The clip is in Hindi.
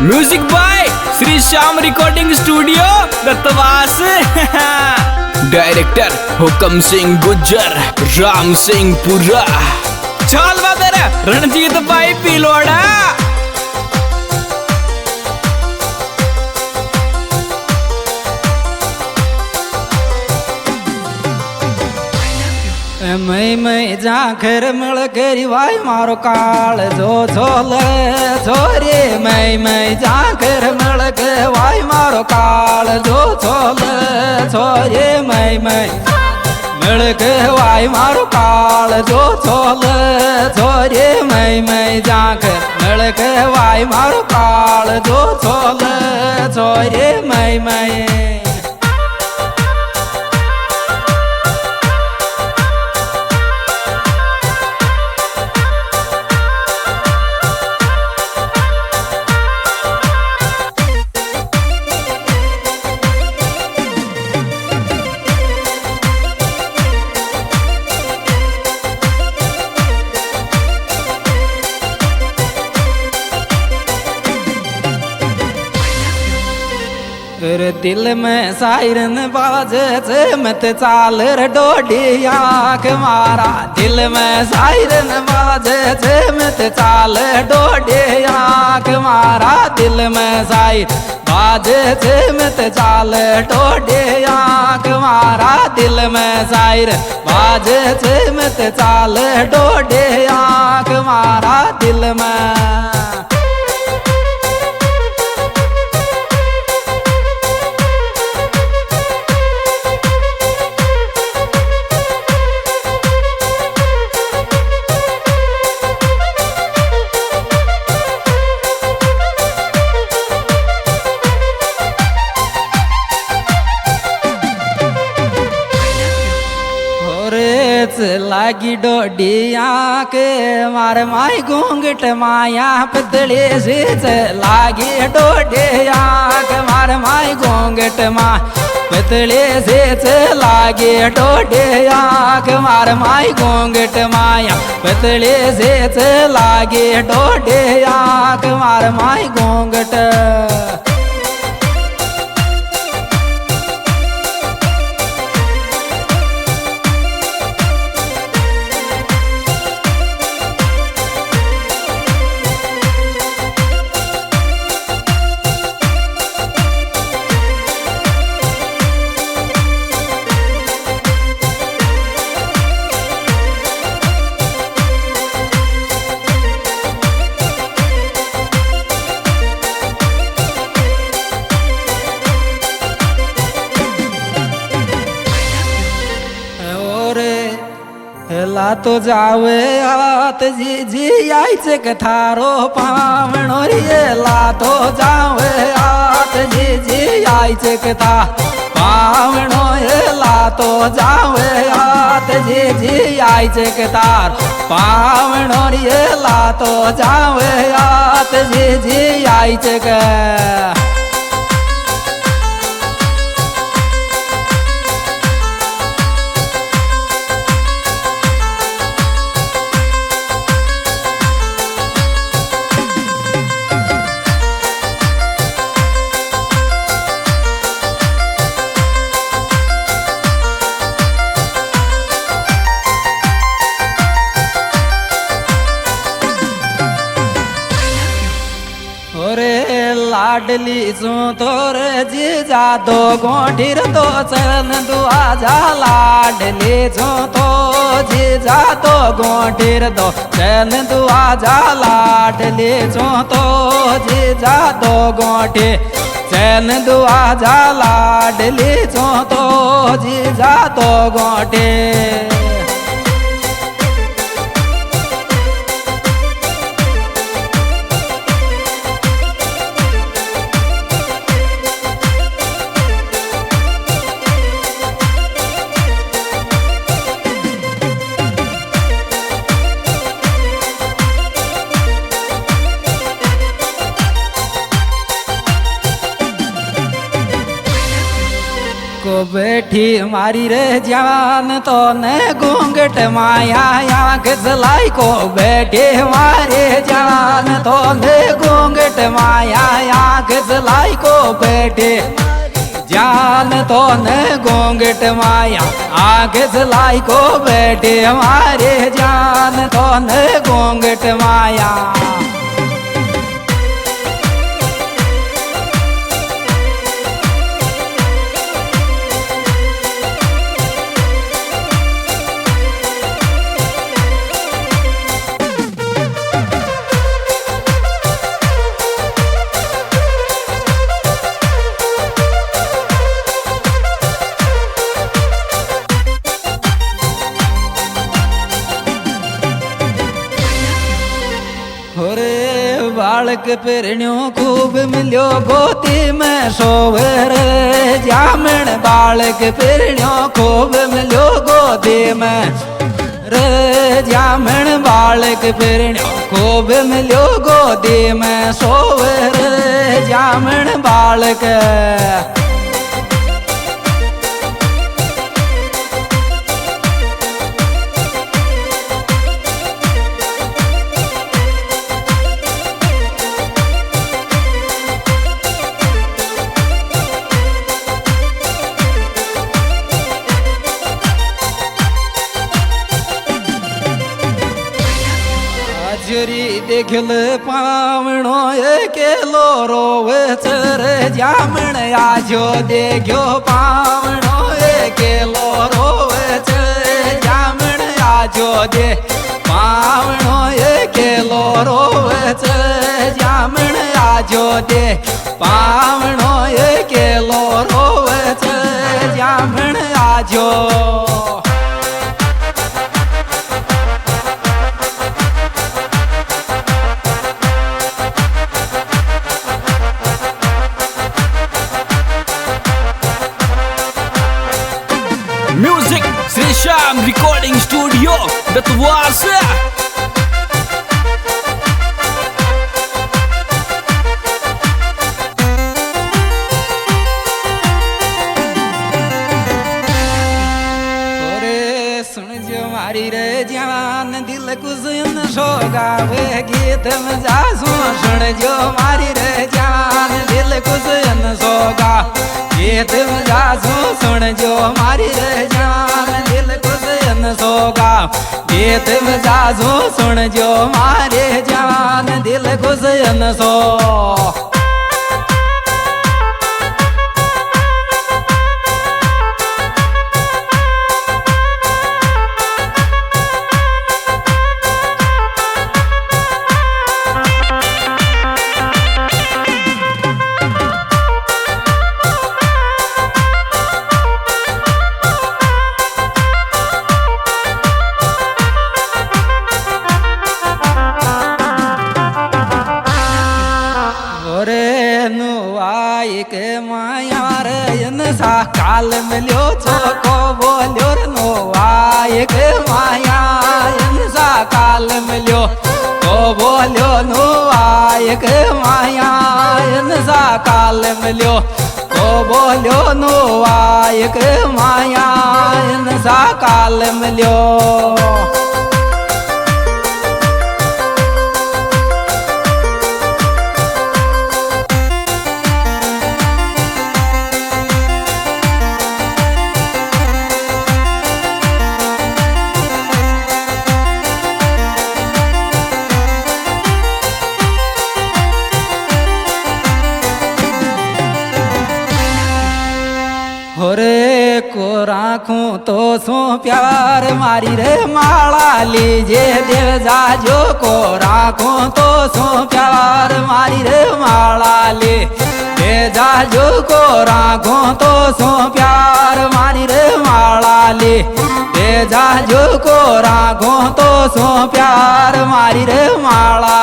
Music by Shri Shyam recording studio Dattavas. Director Hukam Singh Gujjar, Ram Singh पुरा, छाल बदर रणजीत भाई पिलोड़ा। मैं जाखर मल करी वाई मारो काल जो झोल झोरे। मैं जाखर मल के वाई मारो काल जो झोल झोरे। मैं मल के वाई मारो काल जो झोल झोरे। मैं जाखर मल के वाई मारो काल जो झोल झोरे। मैं दिल में सायरन बाजे मत चाल डोडी आँख मारा। दिल में सायरन बाजे मत चाल डोडी आँख मारा। दिल में सायर बाजे मत चाल डोडी आँख मारा। दिल में सायर बाजे मत चाल डोडी आँख मारा। दिल में लागी डोडिया के मार माई घूंघट माया पतले से लागी डोडिया के मार माई घूंघट माँ पतले से लागे डोडिया के मार माई घूंघट माया पतले से लागे डोडिया के मार माई घूंघट। ला तो जावे आत जी जी आईचे कथारो पावणो रे। ला तो जावे आत जी जी आईचे कथा पावणो हे। ला तो जावे आत जी जी आईचे कथार पावणो रे। ला तो जावे आत जी जी आईचे क लाडली सो तोर जी जा दो गोठिर तो चरण दुआ जा। लाडली सो तो जी जा दो गोठिर दो चरण दुआ जा। लाडली सो तो जी जा दो गोठे चरण दुआ जा। लाडली सो तो जी जा दो गोठे। को बैठी मारी रे जान तो ने घूंघट माया आँख जलाई। को बैठे मारे जान तो ने घूंघट माया सलाई को बैठे जान तो न घूंघट माया आगे सलाई को बैठे हमारे जान तो न घूंघट माया बालक पिरणियों खूब मिलो गोती में सोवर जामन बालक पिरणियों खूब मिलो गोती में रे जामन बालक पिरणियों खूब मिलो गोदी में सोवर जामन बालक देखल पावणो केलो रोवे चर जामण आजो देखो पावणो केलो रोवे चर जामण आजो दे पावणो केलो रोवे चर जामण आजो दे पावणो केलो रोवे चर जामण आजो Music Sri Sham Recording Studio Betwasa. मारी रे जान दिल कुसन सोगावे गीत में जासू सुन जो मारी रे जान दिल कुसन सोगा गीत में जासू सुन जो मारी रे जान दिल कुसन सोगा गीत में जासू सुन जो मारे जान दिल कुसन सो के माया रे सा काल मिलो चोको बोलो नो आए के माया सा काल मिलो को बोलो नो आए के माया सा काल मिलो को बोलो नो आए के माया सा काल मिलो रे को राखूं तो सो प्यार मारी रे माला लीजे देव जाजो को राखूं तो सो प्यार मारी रे माला ले दे जाजो को राखूं तो सो प्यार मारी रे माला ले दे जाजो को राखूं तो सो प्यार मारी रे माला